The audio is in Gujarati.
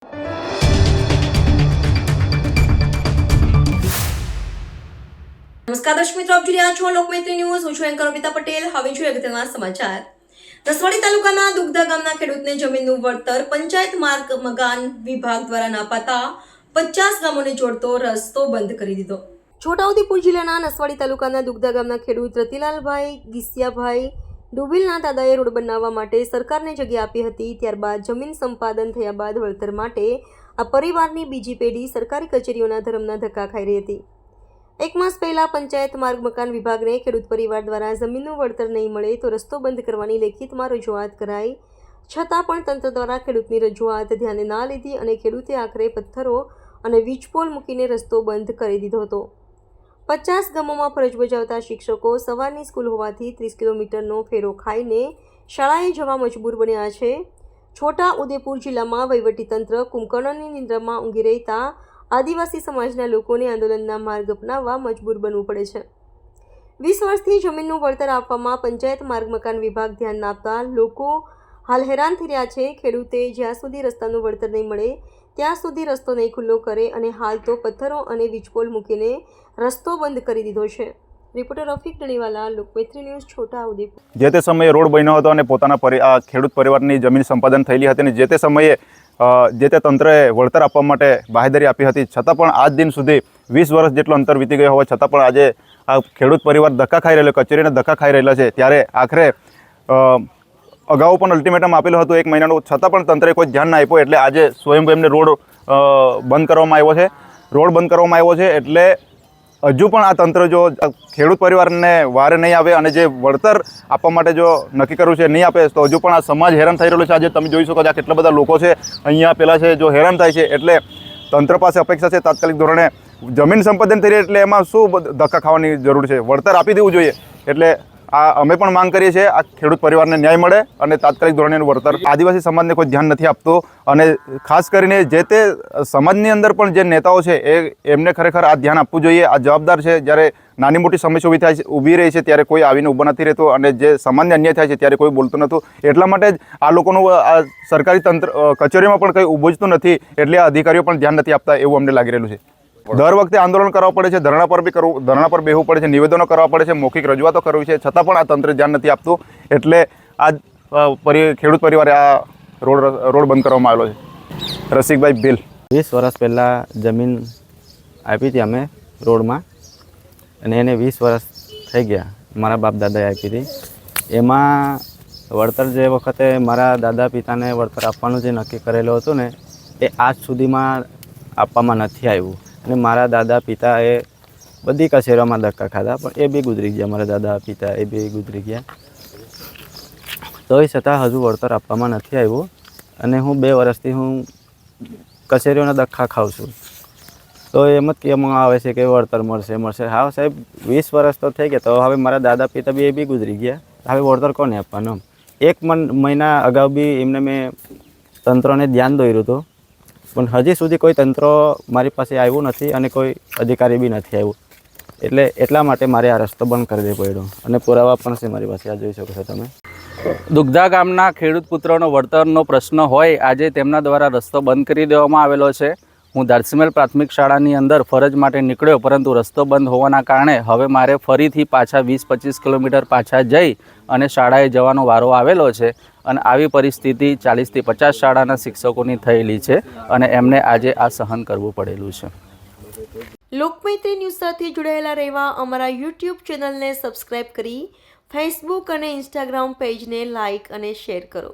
નમસ્કાર દર્શક મિત્રો, આપ જોઈ રહ્યા છો લોકમૈત્રી ન્યૂઝ. હું છું એન્કર અમિતા પટેલ. હવે જોઈએ અગત્યના સમાચાર. નસવાડી તાલુકાના દુગધા ગામના ખેડૂતને જમીનનું વળતર પંચાયત માર્ગ મકાન વિભાગ દ્વારા ન અપાતા 50 ગામોને જોડતો રસ્તો બંધ કરી દીધો. છોટાઉદેપુર જિલ્લાના નસવાડી તાલુકાના દુગધા ગામના ખેડૂત રતિલાલભાઈ ગિસિયાભાઈ ડુબિલના દાદાએ રોડ બનાવવા માટે સરકારને જગ્યા આપી હતી. ત્યારબાદ જમીન સંપાદન થયા બાદ વળતર માટે આ પરિવારની બીજી પેઢી સરકારી કચેરીઓના ધરમના ધક્કા ખાઈ રહી હતી. 1 માસ પહેલા પંચાયત માર્ગ મકાન વિભાગને ખેડૂત પરિવાર દ્વારા જમીનનું વળતર નહીં મળે તો રસ્તો બંધ કરવાની લેખિતમાં રજૂઆત કરાઈ, છતાં પણ તંત્ર દ્વારા ખેડૂતની રજૂઆત ધ્યાને ના લીધી અને ખેડૂતે આખરે પથ્થરો અને વીજપોલ મૂકીને રસ્તો બંધ કરી દીધો હતો. 50 ગામોમાં ફરજ બજાવતા શિક્ષકો સવારની સ્કૂલ હોવાથી 30 કિલોમીટરનો ફેરો ખાઈને શાળાએ જવા મજબૂર બન્યા છે. છોટા ઉદેપુર જિલ્લામાં વહીવટીતંત્ર કુંભકર્ણની નિંદ્રામાં ઊંઘી રહેતા આદિવાસી સમાજના લોકોને આંદોલનના માર્ગ અપનાવવા મજબૂર બનવું પડે છે. 20 વર્ષથી જમીનનું વળતર આપવામાં પંચાયત માર્ગ મકાન વિભાગ ધ્યાન ના આપતા લોકો હાલ હેરાન થઈ રહ્યા છે. ખેડૂતે જ્યાં સુધી રસ્તાનું વળતર નહીં મળે ત્યાં સુધી રસ્તો નહીં ખુલ્લો કરે અને હાલ તો પથ્થરો અને વીજપોલ મૂકીને રસ્તો બંધ કરી દીધો છે. Reporter Rafiq Daniwala, Lokmaitri news, Chhota Udepur. જે તે સમયે રોડ બન્યો હતો અને પોતાના ખેડૂત પરિવારની જમીન સંપાદન થયેલી હતી અને જે તે સમયે જે તે તંત્રએ વળતર આપવા માટે બાહેધરી આપી હતી, છતાં પણ આજ દિન સુધી 20 વર્ષ જેટલો અંતર વીતી ગયો હોવા છતાં પણ આજે આ ખેડૂત પરિવાર ધક્કા ખાઈ રહેલો, કચેરીને ધક્કા ખાઈ રહેલા છે. ત્યારે આખરે અગાઉ પણ અલ્ટિમેટમ આપેલું હતું 1 મહિનાનું, છતાં પણ તંત્રએ કોઈ ધ્યાન ના આપ્યું. એટલે આજે સ્વયંભૂ એમને રોડ બંધ કરવામાં આવ્યો છે. રોડ બંધ કરવામાં આવ્યો છે એટલે હજુ પણ આ તંત્ર જો ખેડૂત પરિવારને વારે નહીં આવે અને જે વળતર આપવા માટે જો નક્કી કરવું છે નહીં આપે તો હજુ પણ આ સમાજ હેરાન થઈ રહ્યો છે. આજે તમે જોઈ શકો છો આ કેટલા બધા લોકો છે અહીંયા પેલા છે જો હેરાન થાય છે. એટલે તંત્ર પાસે અપેક્ષા છે તાત્કાલિક ધોરણે જમીન સંપાદન થઈ રહી એટલે એમાં શું ધક્કા ખાવાની જરૂર છે, વળતર આપી દેવું જોઈએ. એટલે આ અમે પણ માંગ કરીએ છીએ આ ખેડૂત પરિવારને ન્યાય મળે અને તાત્કાલિક ધોરણે વળતર. આદિવાસી સમાજને કોઈ ધ્યાન નથી આપતું અને ખાસ કરીને જે તે સમાજની અંદર પણ જે નેતાઓ છે એમને ખરેખર આ ધ્યાન આપવું જોઈએ. આ જવાબદાર છે. જ્યારે નાની મોટી સમસ્યા ઊભી રહી છે ત્યારે કોઈ આવીને ઊભા નથી રહેતું અને જે સામાન્ય અન્યાય થાય છે ત્યારે કોઈ બોલતું નહોતું. એટલા માટે જ આ લોકોનું આ સરકારી તંત્ર કચેરીમાં પણ કંઈ ઊભું નથી એટલે આ અધિકારીઓ પણ ધ્યાન નથી આપતા એવું અમને લાગી રહેલું છે. દર વખતે આંદોલન કરવા પડે છે, ધરણા પર બેહવું પડે છે, નિવેદનો કરવા પડે છે, મૌખિક રજૂઆતો કરવી છે, છતાં પણ આ તંત્ર ધ્યાન નથી આપતું. એટલે આ ખેડૂત પરિવારે આ રોડ બંધ કરવામાં આવેલો છે. રસિકભાઈ ભીલ. 20 વર્ષ પહેલાં જમીન આપી હતી અમે રોડમાં અને એને 20 વર્ષ થઈ ગયા. મારા બાપ દાદાએ આપી હતી. એમાં વળતર જે વખતે મારા દાદા પિતાને વળતર આપવાનું જે નક્કી કરેલું હતું ને એ આજ સુધીમાં આપવામાં નથી આવ્યું. અને મારા દાદા પિતાએ બધી કચેરીઓમાં ધક્કા ખાધા પણ એ બી ગુજરી ગયા. મારા દાદા પિતા એ બી ગુજરી ગયા. તોય છતાં હજુ વળતર આપવામાં નથી આવ્યું અને હું 2 વર્ષથી હું કચેરીઓના ધક્કા ખાઉં છું. તો એમ જ કહેવામાં આવે છે કે વળતર મળશે. હા સાહેબ, 20 વર્ષ તો થઈ ગયા, તો હવે મારા દાદા પિતા બી એ બી ગુજરી ગયા. હવે વળતર કોને આપવાનું? 1 મહિના અગાઉ બી એમને મેં તંત્રને ધ્યાન દોર્યું હતું પણ હજી સુધી કોઈ તંત્ર મારી પાસે આવ્યું નથી અને કોઈ અધિકારી બી નથી આવ્યું. એટલે એટલા માટે મારે આ રસ્તો બંધ કરી દેવો પડ્યો અને પુરાવા પણ છે મારી પાસે. આ જોઈ શકો છો તમે. દુગધા ગામના ખેડૂત પુત્રોનો વળતરનો પ્રશ્ન હોય આજે તેમના દ્વારા રસ્તો બંધ કરી દેવામાં આવેલો છે. હું દારસીમેલ પ્રાથમિક શાળાની અંદર ફરજ માટે નીકળ્યો પરંતુ રસ્તો બંધ હોવાના કારણે હવે મારે ફરીથી પાછા 20-25 કિલોમીટર પાછા જઈ અને શાળાએ જવાનો વારો આવેલો છે. અને આવી પરિસ્થિતિ 40થી 50 શાળાના શિક્ષકોની થયેલી છે અને એમને આજે આ સહન કરવું પડેલું છે. લોકમૈત્રી ન્યૂઝ સાથે જોડાયેલા રહેવા અમારા યુટ્યુબ ચેનલને સબસ્ક્રાઇબ કરી ફેસબુક અને ઇન્સ્ટાગ્રામ પેજને લાઇક અને શેર કરો.